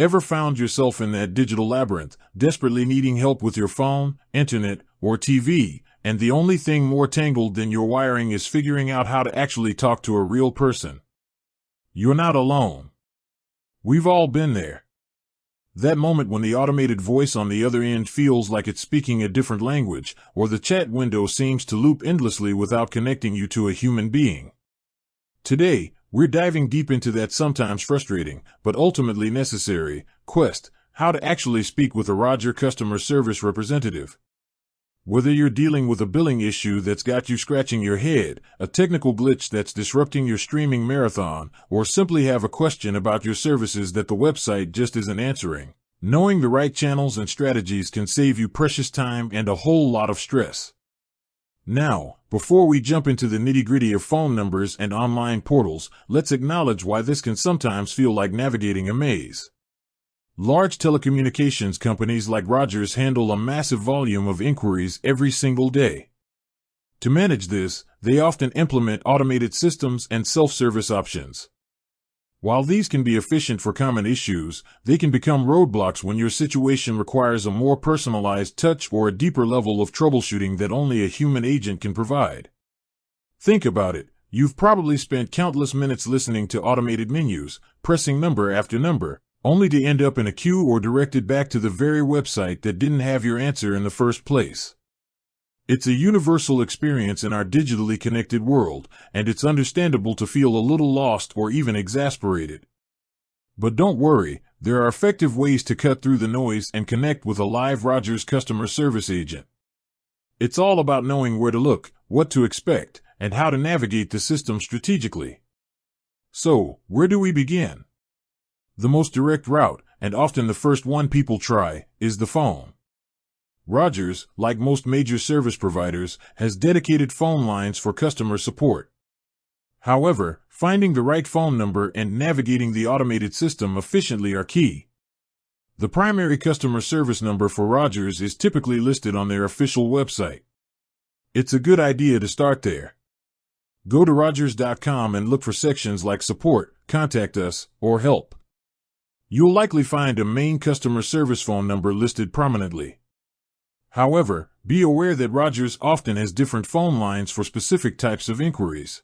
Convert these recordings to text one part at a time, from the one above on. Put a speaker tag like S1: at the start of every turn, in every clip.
S1: Ever found yourself in that digital labyrinth, desperately needing help with your phone, internet, or TV, and the only thing more tangled than your wiring is figuring out how to actually talk to a real person? You're not alone. We've all been there. That moment when the automated voice on the other end feels like it's speaking a different language, or the chat window seems to loop endlessly without connecting you to a human being. Today, we're diving deep into that sometimes frustrating, but ultimately necessary, quest: how to actually speak with a Roger customer service representative. Whether you're dealing with a billing issue that's got you scratching your head, a technical glitch that's disrupting your streaming marathon, or simply have a question about your services that the website just isn't answering, knowing the right channels and strategies can save you precious time and a whole lot of stress. Now, before we jump into the nitty-gritty of phone numbers and online portals, let's acknowledge why this can sometimes feel like navigating a maze. Large telecommunications companies like Rogers handle a massive volume of inquiries every single day. To manage this, they often implement automated systems and self-service options. While these can be efficient for common issues, they can become roadblocks when your situation requires a more personalized touch or a deeper level of troubleshooting that only a human agent can provide. Think about it. You've probably spent countless minutes listening to automated menus, pressing number after number, only to end up in a queue or directed back to the very website that didn't have your answer in the first place. It's a universal experience in our digitally connected world, and it's understandable to feel a little lost or even exasperated. But don't worry, there are effective ways to cut through the noise and connect with a live Rogers customer service agent. It's all about knowing where to look, what to expect, and how to navigate the system strategically. So, where do we begin? The most direct route, and often the first one people try, is the phone. Rogers, like most major service providers, has dedicated phone lines for customer support. However, finding the right phone number and navigating the automated system efficiently are key. The primary customer service number for Rogers is typically listed on their official website. It's a good idea to start there. Go to Rogers.com and look for sections like Support, Contact Us, or Help. You'll likely find a main customer service phone number listed prominently. However, be aware that Rogers often has different phone lines for specific types of inquiries.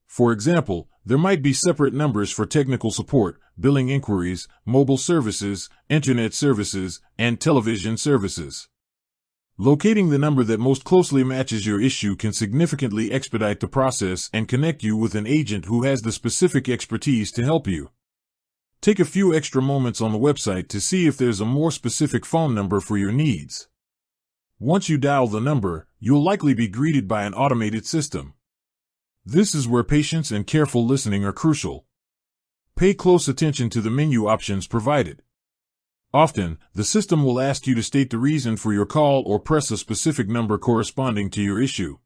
S1: For example, there might be separate numbers for technical support, billing inquiries, mobile services, internet services, and television services. Locating the number that most closely matches your issue can significantly expedite the process and connect you with an agent who has the specific expertise to help you. Take a few extra moments on the website to see if there's a more specific phone number for your needs. Once you dial the number, you'll likely be greeted by an automated system. This is where patience and careful listening are crucial. Pay close attention to the menu options provided. Often, the system will ask you to state the reason for your call or press a specific number corresponding to your issue.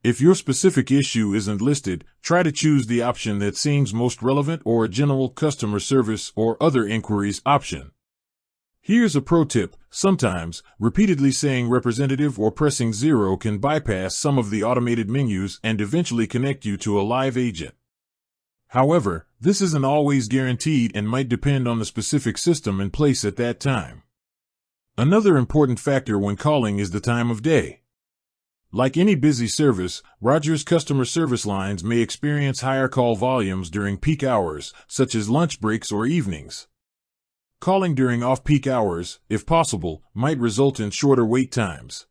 S1: If your specific issue isn't listed, try to choose the option that seems most relevant or a general customer service or other inquiries option. Here's a pro tip: sometimes, repeatedly saying representative or pressing 0 can bypass some of the automated menus and eventually connect you to a live agent. However, this isn't always guaranteed and might depend on the specific system in place at that time. Another important factor when calling is the time of day. Like any busy service, Rogers customer service lines may experience higher call volumes during peak hours, such as lunch breaks or evenings. Calling during off-peak hours, if possible, might result in shorter wait times.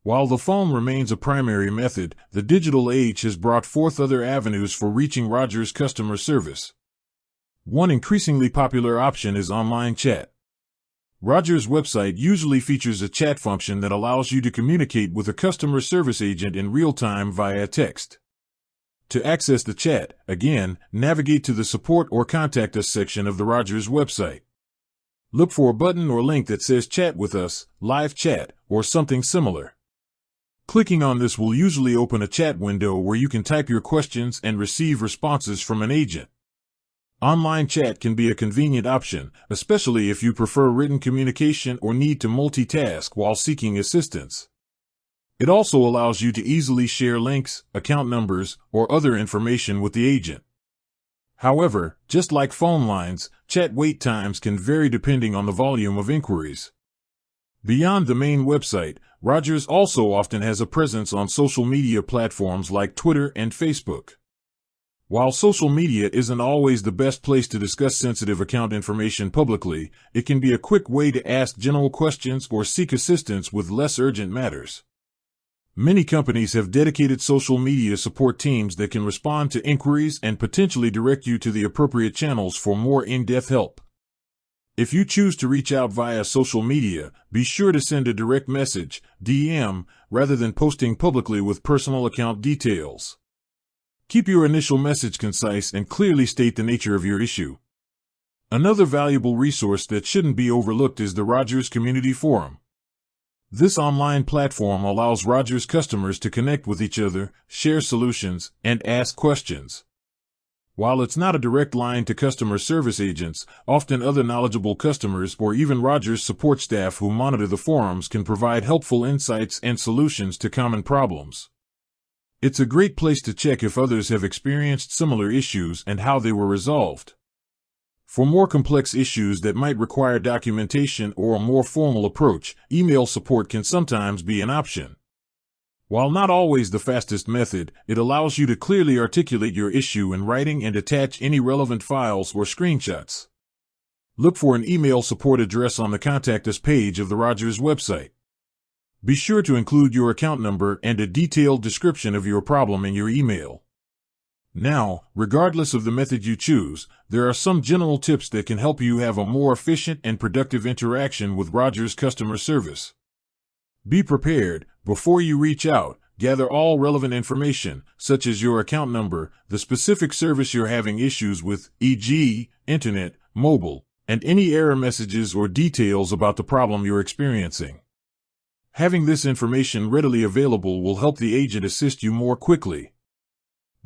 S1: While the phone remains a primary method, the digital age has brought forth other avenues for reaching Rogers customer service. One increasingly popular option is online chat. Rogers' website usually features a chat function that allows you to communicate with a customer service agent in real time via text. To access the chat, again, navigate to the Support or Contact Us section of the Rogers website. Look for a button or link that says Chat with Us, Live Chat, or something similar. Clicking on this will usually open a chat window where you can type your questions and receive responses from an agent. Online chat can be a convenient option, especially if you prefer written communication or need to multitask while seeking assistance. It also allows you to easily share links, account numbers, or other information with the agent. However, just like phone lines, chat wait times can vary depending on the volume of inquiries. Beyond the main website, Rogers also often has a presence on social media platforms like Twitter and Facebook. While social media isn't always the best place to discuss sensitive account information publicly, it can be a quick way to ask general questions or seek assistance with less urgent matters. Many companies have dedicated social media support teams that can respond to inquiries and potentially direct you to the appropriate channels for more in-depth help. If you choose to reach out via social media, be sure to send a direct message, DM, rather than posting publicly with personal account details. Keep your initial message concise and clearly state the nature of your issue. Another valuable resource that shouldn't be overlooked is the Rogers Community Forum. This online platform allows Rogers customers to connect with each other, share solutions, and ask questions. While it's not a direct line to customer service agents, often other knowledgeable customers or even Rogers support staff who monitor the forums can provide helpful insights and solutions to common problems. It's a great place to check if others have experienced similar issues and how they were resolved. For more complex issues that might require documentation or a more formal approach, email support can sometimes be an option. While not always the fastest method, it allows you to clearly articulate your issue in writing and attach any relevant files or screenshots. Look for an email support address on the Contact Us page of the Rogers website. Be sure to include your account number and a detailed description of your problem in your email. Now, regardless of the method you choose, there are some general tips that can help you have a more efficient and productive interaction with Rogers customer service. Be prepared. Before you reach out, gather all relevant information, such as your account number, the specific service you're having issues with, e.g., internet, mobile, and any error messages or details about the problem you're experiencing. Having this information readily available will help the agent assist you more quickly.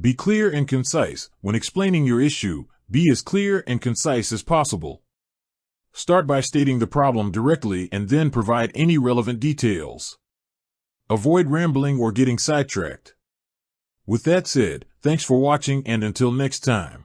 S1: Be clear and concise. When explaining your issue, be as clear and concise as possible. Start by stating the problem directly and then provide any relevant details. Avoid rambling or getting sidetracked. With that said, thanks for watching and until next time.